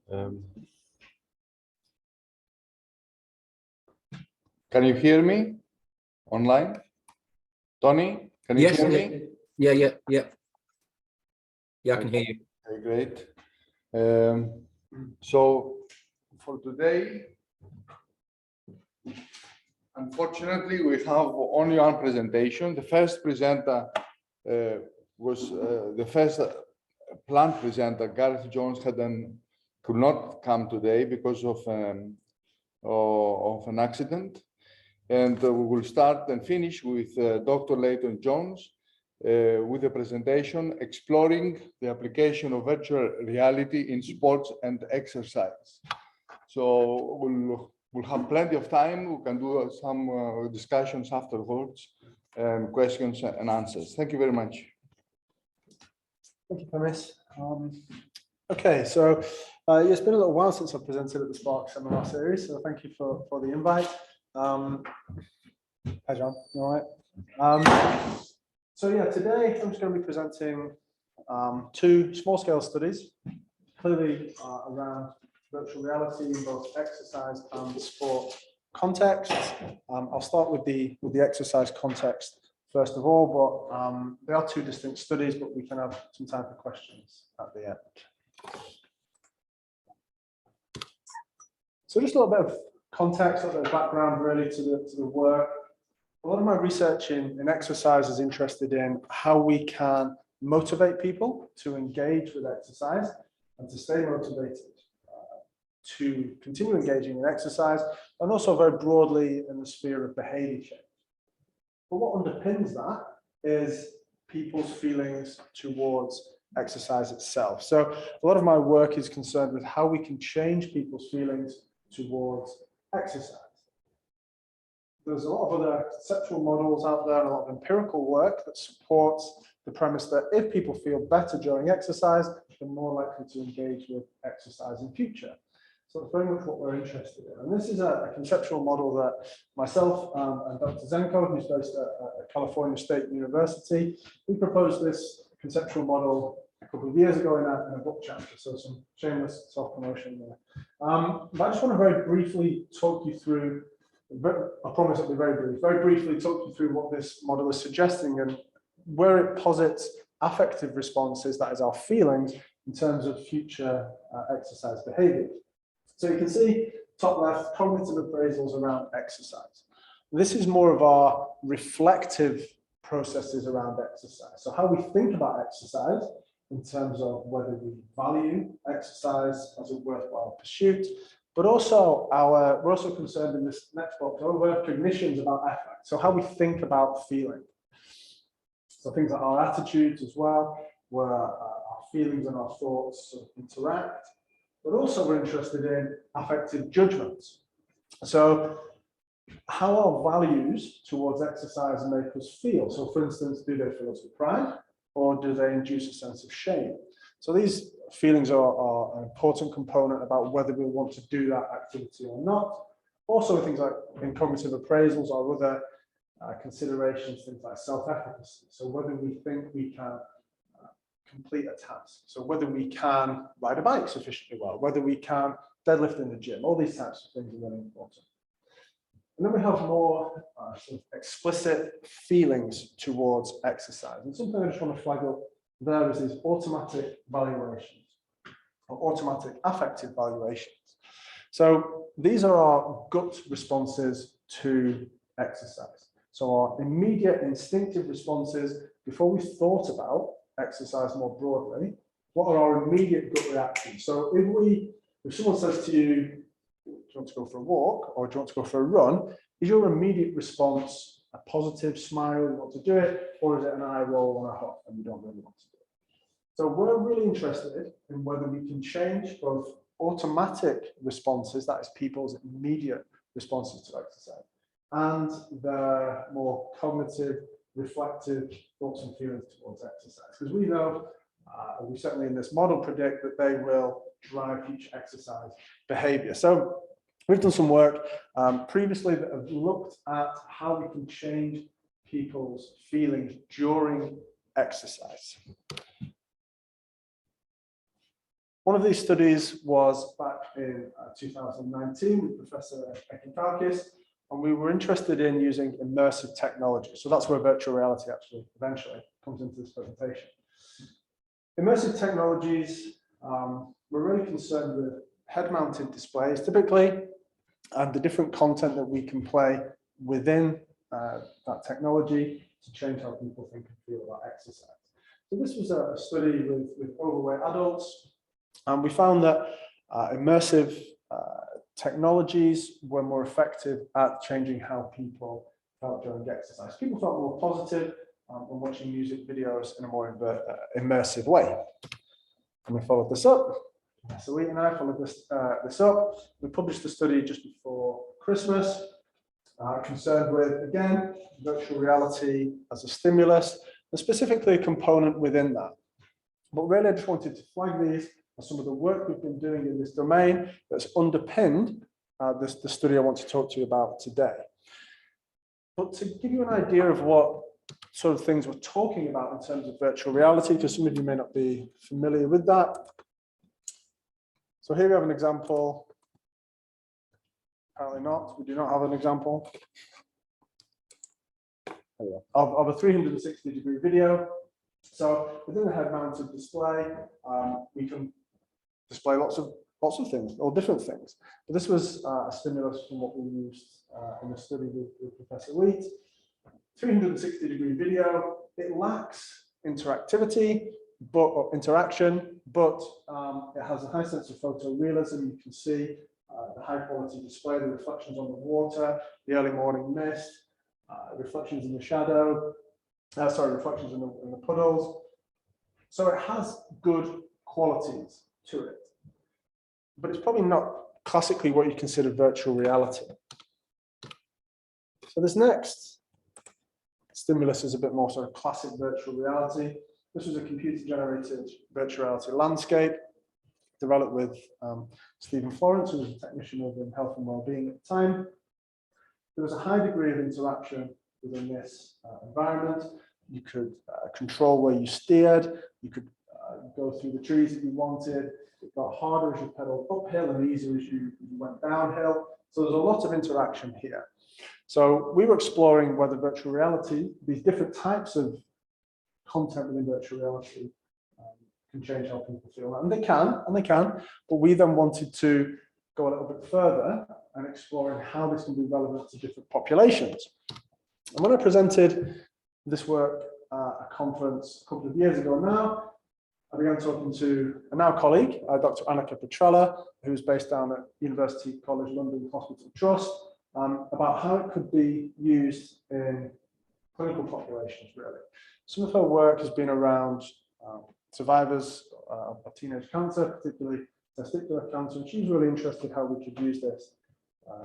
Can you hear me online? Tony, can you hear me? Yeah, I can hear you. Okay, great. So for today, unfortunately, we have only one presentation. The first presenter was the first planned presenter, Gareth Jones, could not come today because of an accident. And we will start and finish with Dr. Leighton Jones with a presentation exploring the application of virtual reality in sports and exercise. So we'll have plenty of time. We can do some discussions afterwards and questions and answers. Thank you very much. Thank you, Thomas. Okay, so it's been a little while since I've presented at the SPARC seminar series, so thank you for the invite. Hi, John. You all right? So yeah, today I'm just going to be presenting two small-scale studies, clearly around virtual reality in both exercise and sport contexts. I'll start with the exercise context first of all, but they are two distinct studies, but we can have some time for questions at the end. So just a little bit of context, a little bit of background really to the work. A lot of my research in exercise is interested in how we can motivate people to engage with exercise and to stay motivated to continue engaging in exercise, and also very broadly in the sphere of behavior change. But what underpins that is people's feelings towards exercise itself. So a lot of my work is concerned with how we can change people's feelings towards exercise. There's a lot of other conceptual models out there and a lot of empirical work that supports the premise that if people feel better during exercise, they're more likely to engage with exercise in future. So it's very much what we're interested in. And this is a conceptual model that myself and Dr. Zenko, who's based at California State University, we proposed this conceptual model a couple of years ago in a book chapter, so some shameless self-promotion there. But I just want to very briefly talk you through, I promise it'll be very briefly talk you through what this model is suggesting and where it posits affective responses, that is our feelings, in terms of future exercise behavior. So you can see top left, cognitive appraisals around exercise. This is more of our reflective processes around exercise. So how we think about exercise in terms of whether we value exercise as a worthwhile pursuit, but also we're also concerned in this next box over cognitions about affect. So how we think about feeling. So things like our attitudes as well, where our feelings and our thoughts sort of interact. But also we're interested in affective judgments. So how our values towards exercise make us feel. So for instance, do they fill us with pride or do they induce a sense of shame? So these feelings are an important component about whether we want to do that activity or not. Also things like in cognitive appraisals or other considerations, things like self-efficacy. So whether we think we can complete a task. So whether we can ride a bike sufficiently well, whether we can deadlift in the gym, all these types of things are really important. And then we have more sort of explicit feelings towards exercise. And something I just want to flag up there is these automatic valuations or automatic affective valuations. So these are our gut responses to exercise. So our immediate instinctive responses before we thought about exercise more broadly, what are our immediate gut reactions? So if someone says to you, do you want to go for a walk or do you want to go for a run? Is your immediate response a positive smile, you want to do it, or is it an eye roll and a huff and you don't really want to do it? So we're really interested in whether we can change both automatic responses, that is people's immediate responses to exercise, and their more cognitive, reflective thoughts and feelings towards exercise. Because we know, we certainly in this model predict that they will drive future exercise behavior. So we've done some work previously that have looked at how we can change people's feelings during exercise. One of these studies was back in 2019 with Professor Ekikakis, and we were interested in using immersive technology. So that's where virtual reality actually eventually comes into this presentation. Immersive technologies, we're really concerned with head-mounted displays typically, and the different content that we can play within that technology to change how people think and feel about exercise. So this was a study with overweight adults, and we found that immersive technologies were more effective at changing how people felt during exercise. People felt more positive when watching music videos in a more immersive way. And we followed this up. So Lee and I followed this up. We published the study just before Christmas, concerned with, again, virtual reality as a stimulus, and specifically a component within that. But really, I just wanted to flag these as some of the work we've been doing in this domain that's underpinned the study I want to talk to you about today. But to give you an idea of what sort of things we're talking about in terms of virtual reality, because some of you may not be familiar with that. So here we have an example. Apparently not. We do not have an example of a 360-degree video. So within the head-mounted display, we can display lots of things, or different things. But this was a stimulus from what we used in the study with Professor Wheat. 360-degree video. It lacks interactivity, or interaction, but it has a high sense of photorealism. You can see the high-quality display, the reflections on the water, the early morning mist, reflections in the shadow. Reflections in the puddles. So it has good qualities to it, but it's probably not classically what you consider virtual reality. So this next stimulus is a bit more sort of classic virtual reality. This was a computer-generated virtual reality landscape developed with Stephen Florence, who was a technician in health and well-being at the time. There was a high degree of interaction within this environment. You could control where you steered. You could go through the trees if you wanted. It got harder as you pedaled uphill and easier as you went downhill. So there's a lot of interaction here. So we were exploring whether virtual reality, these different types of content within virtual reality, can change how people feel. And they can, but we then wanted to go a little bit further and exploring how this can be relevant to different populations. And when I presented this work at a conference a couple of years ago now, I began talking to a now colleague, Dr. Annika Petrella, who's based down at University College London Hospital Trust, about how it could be used in clinical populations, really. Some of her work has been around survivors of teenage cancer, particularly testicular cancer, and she's really interested how we could use this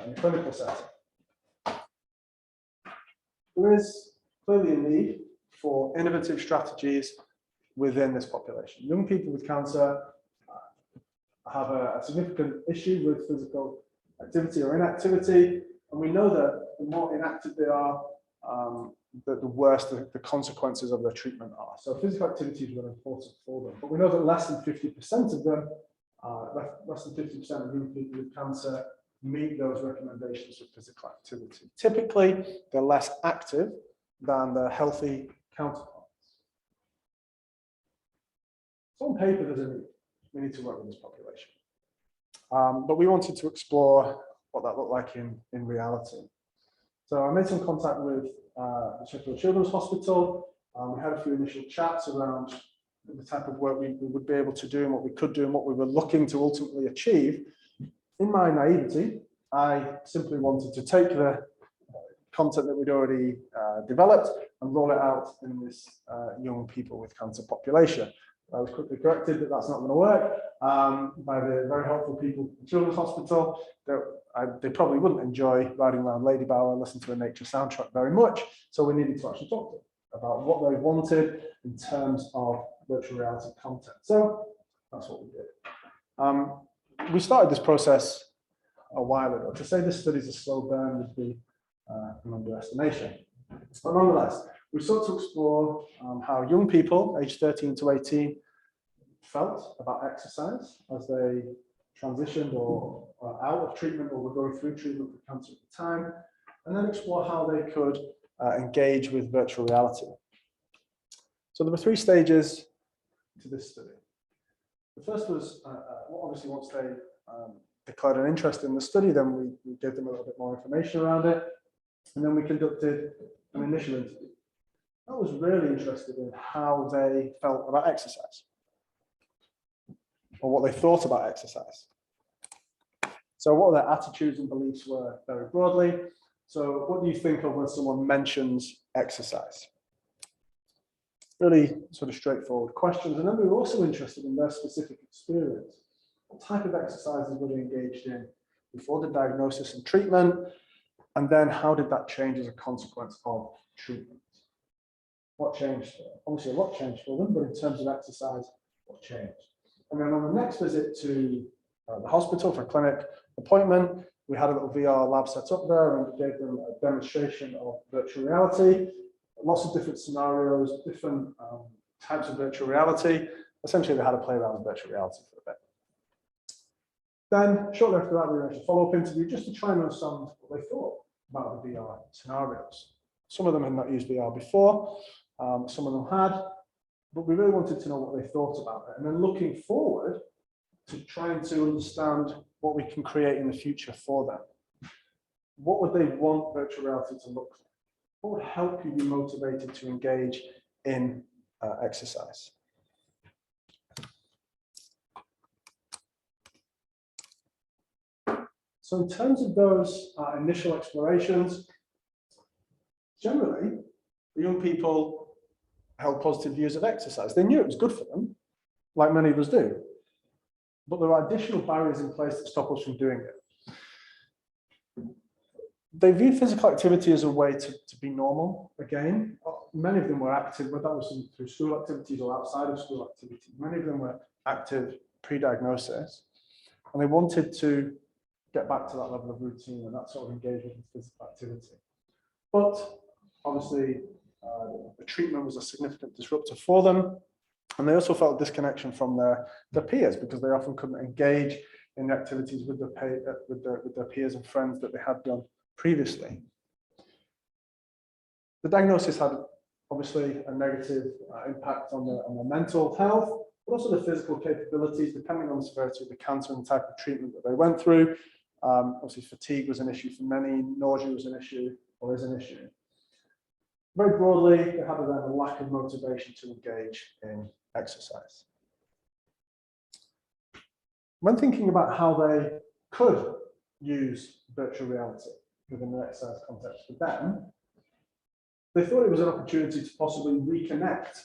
in a clinical setting. There is clearly a need for innovative strategies within this population. Young people with cancer have a significant issue with physical activity or inactivity, and we know that the more inactive they are, the worse the consequences of their treatment are. So physical activity is really important for them, but we know that less than 50% of them, less than 50% of young people with cancer meet those recommendations for physical activity. Typically, they're less active than their healthy counterparts. So on paper, there's a need. We need to work with this population. But we wanted to explore what that looked like in reality. So I made some contact with the Sheffield Children's Hospital. We had a few initial chats around the type of work we would be able to do and what we could do and what we were looking to ultimately achieve. In my naivety, I simply wanted to take the content that we'd already developed and roll it out in this young people with cancer population. I was quickly corrected that that's not going to work by the very helpful people at the Children's Hospital. They probably wouldn't enjoy riding around Lady Bower and listening to a nature soundtrack very much. So we needed to actually talk to them about what they wanted in terms of virtual reality content. So that's what we did. We started this process a while ago. To say this study is a slow burn would be an underestimation. But nonetheless, we sought to explore how young people, aged 13 to 18, felt about exercise as they transitioned or out of treatment or were going through treatment for cancer at the time, and then explore how they could engage with virtual reality. So there were 3 stages to this study. The first was, obviously, once they declared an interest in the study, then we gave them a little bit more information around it, and then we conducted an initial interview. I was really interested in how they felt about exercise, or what they thought about exercise. So what their attitudes and beliefs were very broadly. So what do you think of when someone mentions exercise? Really sort of straightforward questions. And then we were also interested in their specific experience. What type of exercises were they engaged in before the diagnosis and treatment? And then how did that change as a consequence of treatment? What changed? Obviously a lot changed for them, but in terms of exercise, what changed? And then on the next visit to the hospital for a clinic appointment, we had a little VR lab set up there and we gave them a demonstration of virtual reality, lots of different scenarios, different types of virtual reality. Essentially, they had to play around with virtual reality for a bit. Then, shortly after that, we arranged a follow-up interview just to try and understand what they thought about the VR scenarios. Some of them had not used VR before, some of them had, but we really wanted to know what they thought about it. And then looking forward to trying to understand what we can create in the future for them. What would they want virtual reality to look like? What would help you be motivated to engage in exercise? So in terms of those initial explorations, generally, the young people held positive views of exercise. They knew it was good for them, like many of us do. But there are additional barriers in place that stop us from doing it. They view physical activity as a way to be normal again. Many of them were active, whether that was through school activities or outside of school activities. Many of them were active pre-diagnosis, and they wanted to get back to that level of routine and that sort of engagement with physical activity. But obviously, the treatment was a significant disruptor for them. And they also felt disconnection from their peers because they often couldn't engage in the activities with their peers and friends that they had done previously. The diagnosis had obviously a negative impact on their mental health, but also the physical capabilities, depending on the severity of the cancer and the type of treatment that they went through. Obviously, fatigue was an issue for many, nausea was an issue, or is an issue. Very broadly, they had a lack of motivation to engage in exercise. When thinking about how they could use virtual reality within the exercise context for them, they thought it was an opportunity to possibly reconnect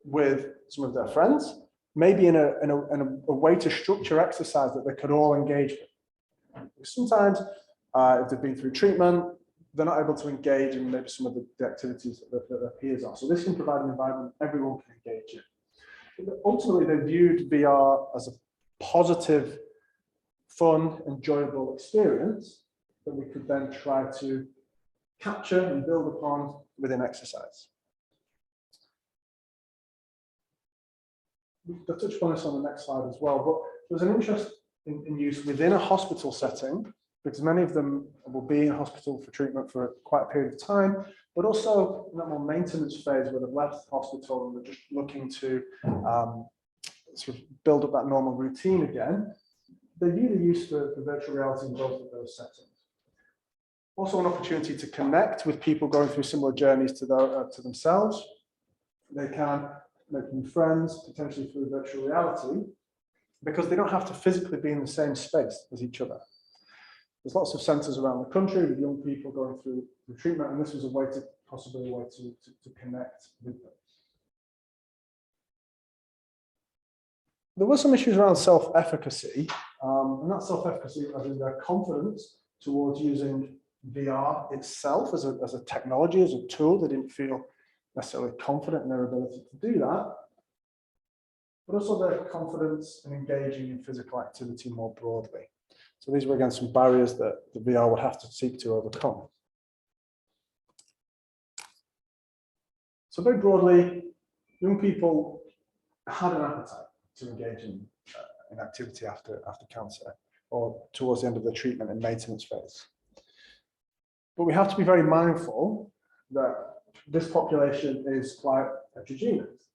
with some of their friends, maybe in a way to structure exercise that they could all engage with. Sometimes, if they've been through treatment, they're not able to engage in maybe some of the activities that their peers are. So this can provide an environment everyone can engage in. But ultimately, they viewed VR as a positive, fun, enjoyable experience that we could then try to capture and build upon within exercise. We'll touch upon this on the next slide as well, but there's an interest in use within a hospital setting, because many of them will be in hospital for treatment for quite a period of time, but also in that more maintenance phase where they've left hospital and they're just looking to sort of build up that normal routine again. They view the use for virtual reality in both of those settings. Also an opportunity to connect with people going through similar journeys to themselves. They can make new friends, potentially through virtual reality, because they don't have to physically be in the same space as each other. There's lots of centres around the country with young people going through the treatment, and this was a way to, possibly a way to connect with them. There were some issues around self-efficacy, and that self-efficacy as in their confidence towards using VR itself as a technology, as a tool. They didn't feel necessarily confident in their ability to do that, but also their confidence in engaging in physical activity more broadly. So these were again some barriers that the VR would have to seek to overcome. So very broadly, young people had an appetite to engage in activity after cancer or towards the end of the treatment and maintenance phase. But we have to be very mindful that this population is quite heterogeneous.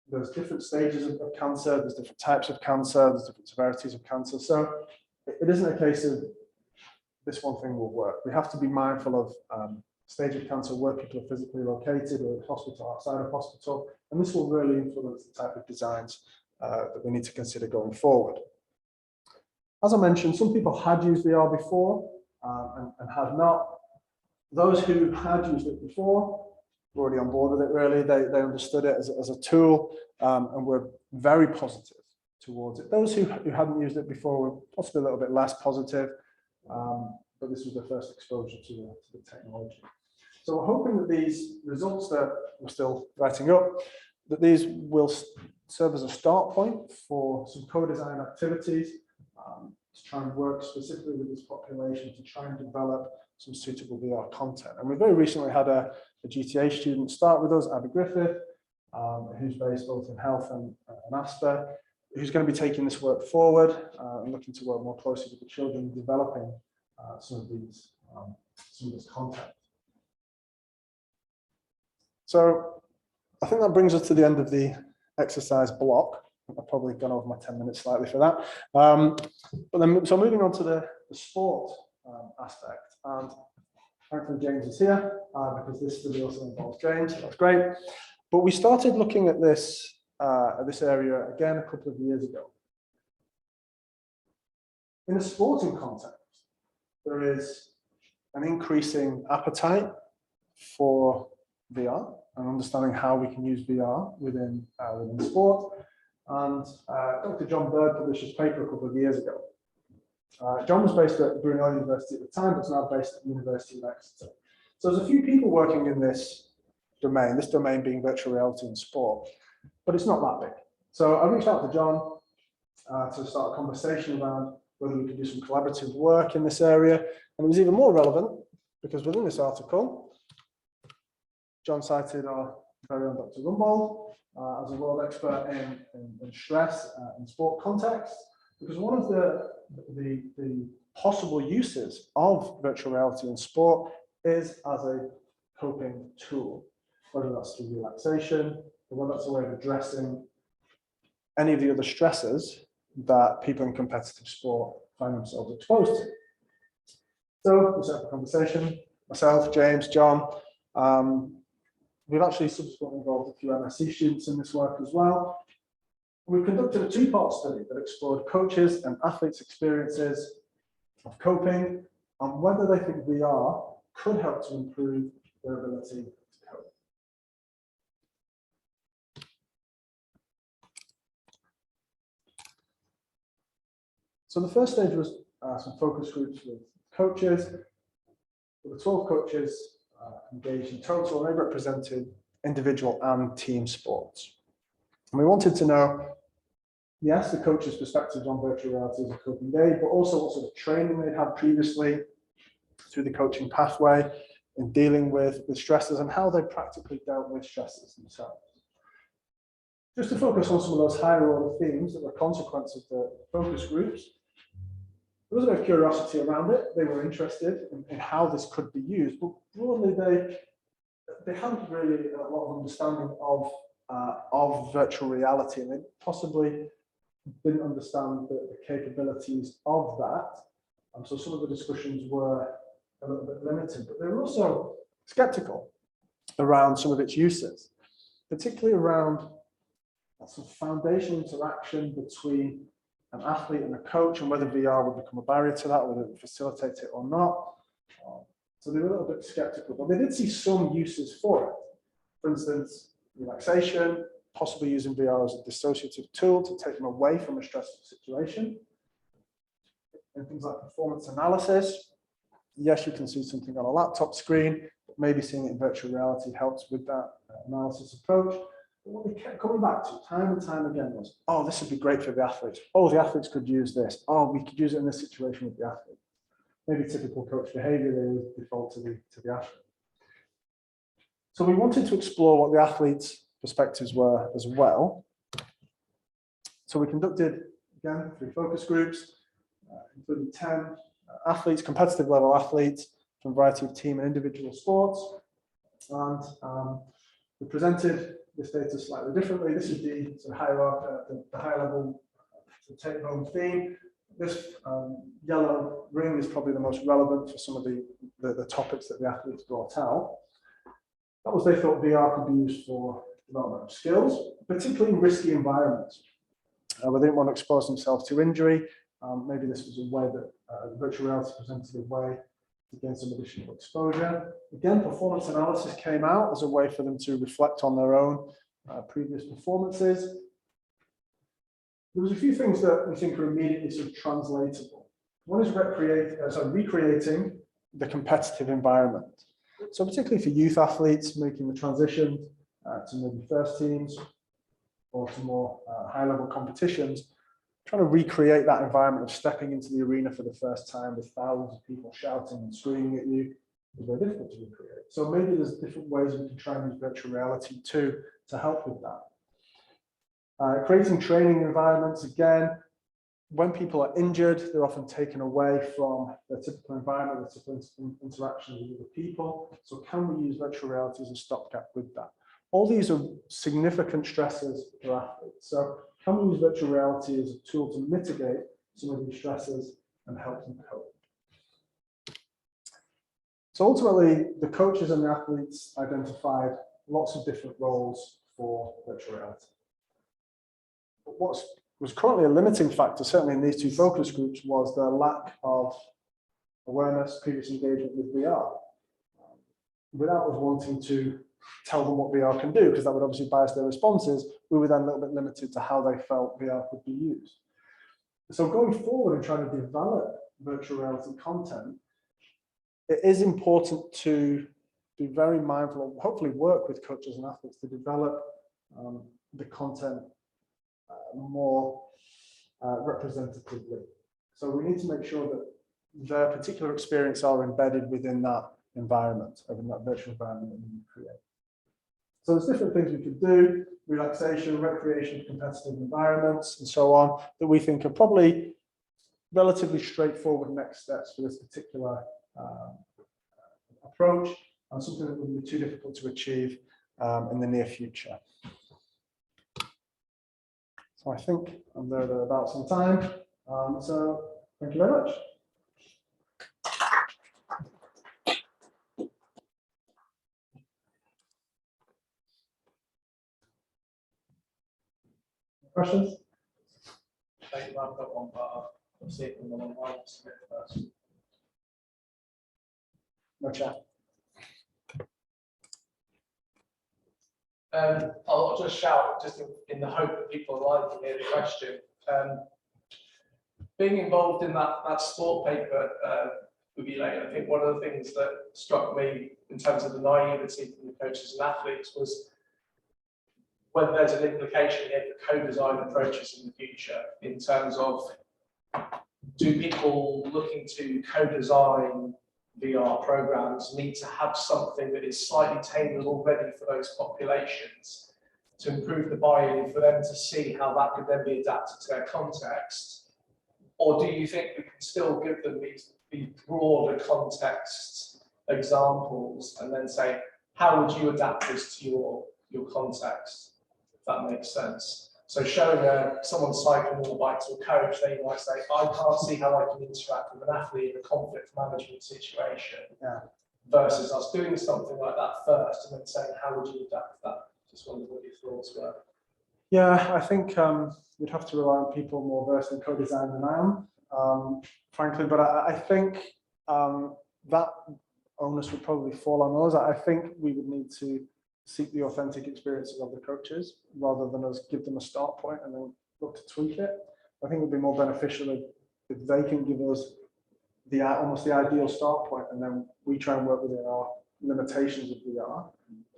There's different stages of cancer, there's different types of cancer, there's different severities of cancer. So it isn't a case of this one thing will work. We have to be mindful of stage of cancer where people are physically located, or at hospital, outside of hospital, and this will really influence the type of designs that we need to consider going forward. As I mentioned, some people had used VR before and had not. Those who had used it before were already on board with it, really. They understood it as a tool and were very positive towards it. Those who hadn't used it before were possibly a little bit less positive, but this was their first exposure to the technology. So we're hoping that these results that we're still writing up, that these will serve as a start point for some co-design activities to try and work specifically with this population to try and develop some suitable VR content. And we very recently had a GTA student start with us, Abby Griffith, who's based both in Health and Asper, who's going to be taking this work forward and looking to work more closely with the children, developing some of this content. So I think that brings us to the end of the exercise block. I've probably gone over my 10 minutes slightly for that. So moving on to the sport aspect. And thankfully James is here because this study also involves James, so that's great. But we started looking at this area again a couple of years ago. In a sporting context, there is an increasing appetite for VR and understanding how we can use VR within sport. And Dr. John Bird published his paper a couple of years ago. John was based at Brunel University at the time, but is now based at the University of Exeter. So there's a few people working in this domain being virtual reality in sport, but it's not that big. So I reached out to John to start a conversation around whether we could do some collaborative work in this area. And it was even more relevant because within this article, John cited our very own Dr. Rumbold as a world expert in stress in sport context, because one of the possible uses of virtual reality in sport is as a coping tool, whether that's through relaxation, or whether that's a way of addressing any of the other stresses that people in competitive sport find themselves exposed to. So we set up a conversation, myself, James, John. We've actually subsequently involved a few MSc students in this work as well. We've conducted a two-part study that explored coaches and athletes' experiences of coping and whether they think VR could help to improve their ability to cope. So the first stage was some focus groups with coaches. There were 12 coaches engaged in total, and they represented individual and team sports. And we wanted to know, yes, the coach's perspectives on virtual reality as a coping aid, but also what sort of training they'd had previously through the coaching pathway in dealing with stresses and how they practically dealt with stresses themselves. Just to focus on some of those higher order themes that were consequences of the focus groups, there was a bit of curiosity around it. They were interested in how this could be used, but broadly they hadn't really a lot of understanding of virtual reality, and they possibly didn't understand the capabilities of that. And so some of the discussions were a little bit limited, but they were also skeptical around some of its uses, particularly around that sort of foundational interaction between an athlete and a coach, and whether VR would become a barrier to that, whether it would facilitate it or not. So they were a little bit skeptical, but they did see some uses for it. For instance, relaxation, possibly using VR as a dissociative tool to take them away from a stressful situation. And things like performance analysis. Yes, you can see something on a laptop screen, but maybe seeing it in virtual reality helps with that analysis approach. But what they kept coming back to time and time again was, oh, this would be great for the athletes. Oh, the athletes could use this. Oh, we could use it in this situation with the athlete. Maybe typical coach behavior, they would default to the athlete. So we wanted to explore what the athletes' perspectives were as well. So we conducted, again, 3 focus groups, including 10 athletes, competitive level athletes from a variety of team and individual sports. And we presented this data slightly differently. This is the sort of hierarchy, the high level take home theme. This yellow ring is probably the most relevant for some of the topics that the athletes brought out. That was they thought VR could be used for development of skills, particularly in risky environments. Where they didn't want to expose themselves to injury. Maybe this was a way that virtual reality presented a way to gain some additional exposure. Again, performance analysis came out as a way for them to reflect on their own previous performances. There was a few things that we think are immediately sort of translatable. One is recreating the competitive environment. So particularly for youth athletes making the transition to maybe first teams or to more high-level competitions, trying to recreate that environment of stepping into the arena for the first time with thousands of people shouting and screaming at you is very difficult to recreate. So maybe there's different ways we can try and use virtual reality too to help with that. Creating training environments, again, when people are injured, they're often taken away from their typical environment, their typical interactions with other people. So can we use virtual reality as a stopgap with that? All these are significant stressors for athletes. So can we use virtual reality as a tool to mitigate some of these stressors and help them cope? So ultimately, the coaches and the athletes identified lots of different roles for virtual reality. But what was currently a limiting factor, certainly in these 2 focus groups, was the lack of awareness, previous engagement with VR. Without us wanting to tell them what VR can do, because that would obviously bias their responses, we were then a little bit limited to how they felt VR could be used. So going forward and trying to develop virtual reality content, it is important to be very mindful and hopefully work with coaches and athletes to develop the content more representatively. So we need to make sure that their particular experience are embedded within that environment, within that virtual environment that we create. So there's different things we could do, relaxation, recreation, competitive environments, and so on, that we think are probably relatively straightforward next steps for this particular approach, and something that wouldn't be too difficult to achieve in the near future. So I think I'm there about some time. So thank you very much. Questions? I've got one, but I'll see if anyone online wants to go first. No chat. I'll just shout, just in the hope that people online can hear the question. Being involved in that sport paper with you, Leighton, I think one of the things that struck me in terms of the naivety from the coaches and athletes was whether there's an implication here for co-design approaches in the future, in terms of, do people looking to co-design VR programs need to have something that is slightly tailored already for those populations to improve the buy-in for them to see how that could then be adapted to their context? Or do you think we can still give them these broader context examples and then say, how would you adapt this to your context? If that makes sense. So showing someone cycling on a bike to a coach, they might say, I can't see how I can interact with an athlete in a conflict management situation. Yeah. Versus us doing something like that first and then saying, how would you adapt that? Just wondered what your thoughts were. Yeah, I think we'd have to rely on people more versed in co-design than I am, frankly, but I think that onus would probably fall on us. I think we would need to seek the authentic experiences of the coaches rather than us give them a start point and then look to tweak it. I think it would be more beneficial if they can give us almost the ideal start point and then we try and work within our limitations of VR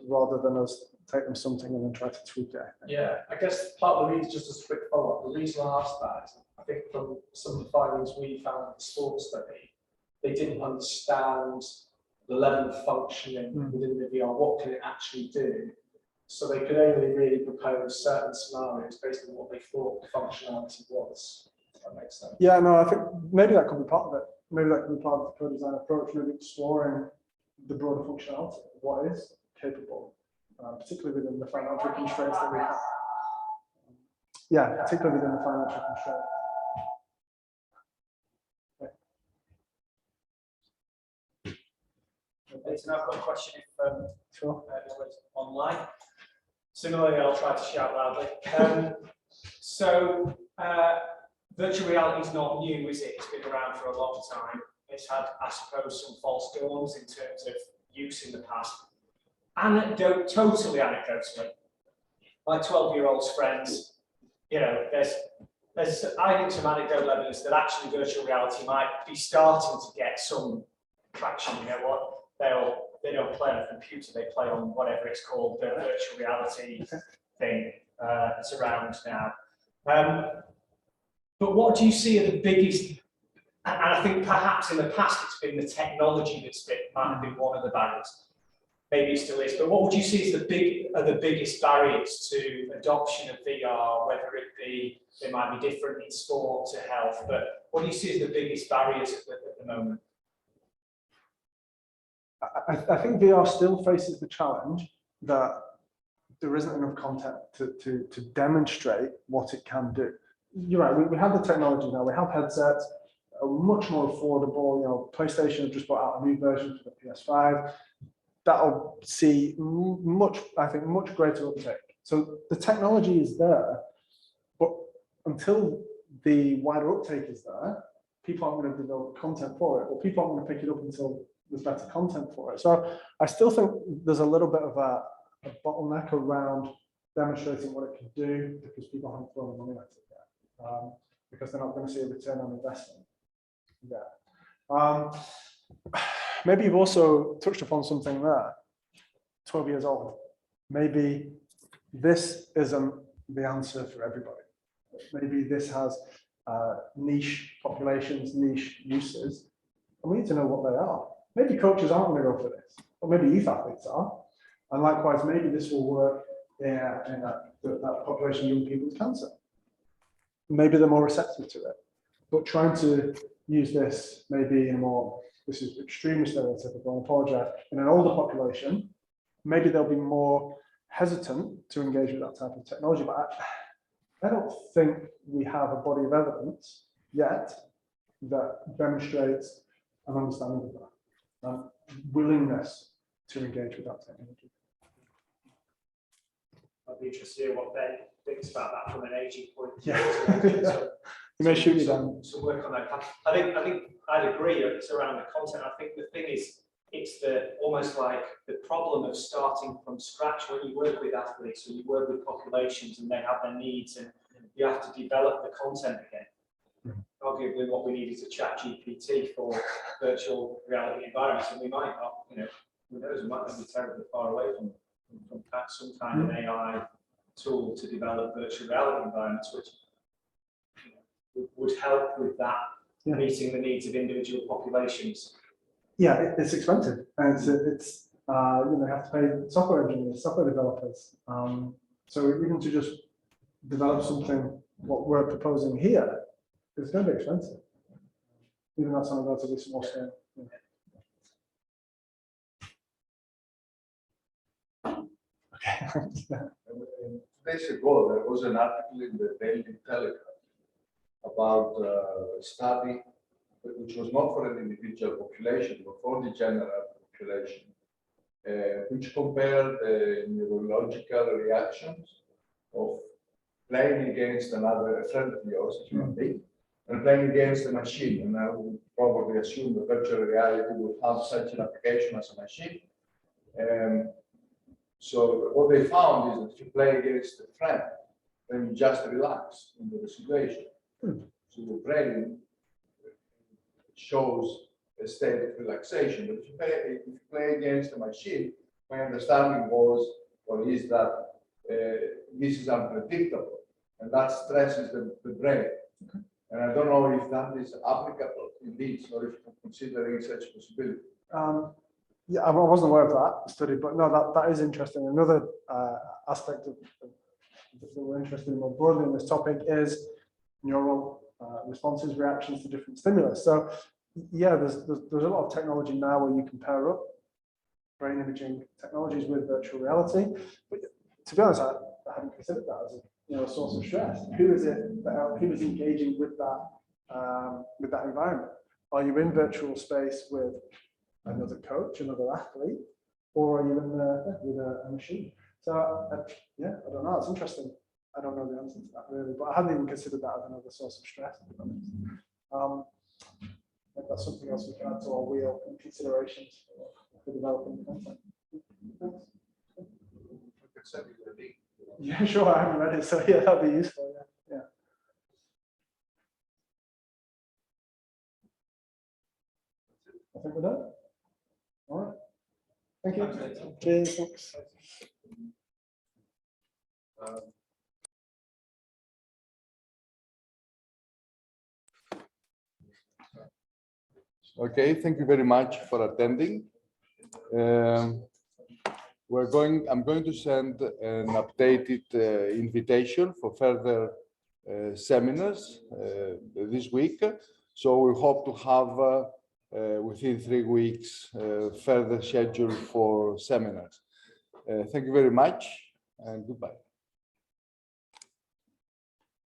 rather than us take them something and then try to tweak it. Yeah, I guess part of the reason, just as a quick follow-up, the reason I asked that is I think from some of the findings we found in the sports study, they didn't understand the level of functioning within the VR, what can it actually do? So they could only really propose certain scenarios based on what they thought the functionality was. If that makes sense. Yeah, no, I think maybe that could be part of it. Maybe that could be part of the co-design approach, maybe exploring the broader functionality of what is capable, particularly within the financial constraints that we have. Yeah, particularly within the financial constraints. So I've got a question if Sure. anyone's online. Similarly, I'll try to shout loudly. So virtual reality is not new, is it? It's been around for a long time. It's had, I suppose, some false dawns in terms of use in the past. Totally anecdotally, my 12-year-old's friends, you know, there's I think some anecdotal evidence that actually virtual reality might be starting to get some traction. You know what? They don't play on a computer, they play on whatever it's called, the virtual reality thing that's around now. But what do you see are the biggest, and I think perhaps in the past it's been the technology might have been one of the barriers. Maybe it still is, but what would you see as the biggest barriers to adoption of VR, whether it be, they might be different in sport to health, but what do you see as the biggest barriers at the moment? I think VR still faces the challenge that there isn't enough content to demonstrate what it can do. You're right, we have the technology now, we have headsets, much more affordable. You know, PlayStation have just brought out a new version for the PS5. That'll see much greater uptake. So the technology is there, but until the wider uptake is there, people aren't going to develop content for it, or people aren't going to pick it up until there's better content for it. So I still think there's a little bit of a bottleneck around demonstrating what it can do, because people haven't thrown the money at it yet, because they're not going to see a return on investment yet. Maybe you've also touched upon something there. 12 years old. Maybe this isn't the answer for everybody. Maybe this has niche populations, niche uses, and we need to know what they are. Maybe coaches aren't going to go for this, or maybe youth athletes are. And likewise, maybe this will work in that population of young people with cancer. Maybe they're more receptive to it. But trying to use this maybe in a more, this is extremely stereotypical, I apologize, in an older population, maybe they'll be more hesitant to engage with that type of technology. But I don't think we have a body of evidence yet that demonstrates an understanding of that, and willingness to engage with that technology. I'd be interested to hear what Ben thinks about that from an aging point of view. Yeah. So, You may shoot me down. So work on that. I think I'd agree. It's around the content. I think the thing is, it's almost like the problem of starting from scratch when you work with athletes or you work with populations and they have their needs, and you have to develop the content again. Arguably, what we need is a chat GPT for virtual reality environments, and we might not, you know, who knows, we might not be terribly far away from some kind of AI tool to develop virtual reality environments, which would help with that, meeting the needs of individual populations. Yeah, it's expensive, and it's you know, you have to pay software engineers, software developers. So even to just develop something, what we're proposing here, it's going to be expensive, even that's on a relatively small scale. Yeah. Okay. Yeah. 2 days ago, there was an article in the Daily Telegraph about a study which was not for an individual population, but for the general population, which compared the neurological reactions of playing against a friend of yours, a human being, and playing against a machine. And I would probably assume that virtual reality would have such an application as a machine. So what they found is that if you play against a friend, then you just relax in the situation. So your brain shows a state of relaxation. But if you play against a machine, my understanding was, or is that this is unpredictable, and that stresses the brain. Okay. And I don't know if that is applicable in this, or if you're considering such a possibility. Yeah, I wasn't aware of that study, but no, that is interesting. Another aspect that we're interested in more broadly in this topic is neural responses, reactions to different stimulus. So yeah, there's a lot of technology now where you can pair up brain imaging technologies with virtual reality. But to be honest, I hadn't considered that as a source of stress. Who is engaging with that environment? Are you in virtual space with another coach, another athlete, or are you in with a machine? So yeah, I don't know. It's interesting. I don't know the answer to that really, but I hadn't even considered that as another source of stress. Maybe that's something else we can add to our wheel and considerations for developing content. Yeah, sure. I haven't read it, so yeah, that'd be useful. Yeah. I think we're done. All right. Thank you. Cheers. Thanks. Okay, thank you very much for attending. I'm going to send an updated invitation for further seminars this week. So we hope to have within 3 weeks further schedule for seminars. Thank you very much and goodbye.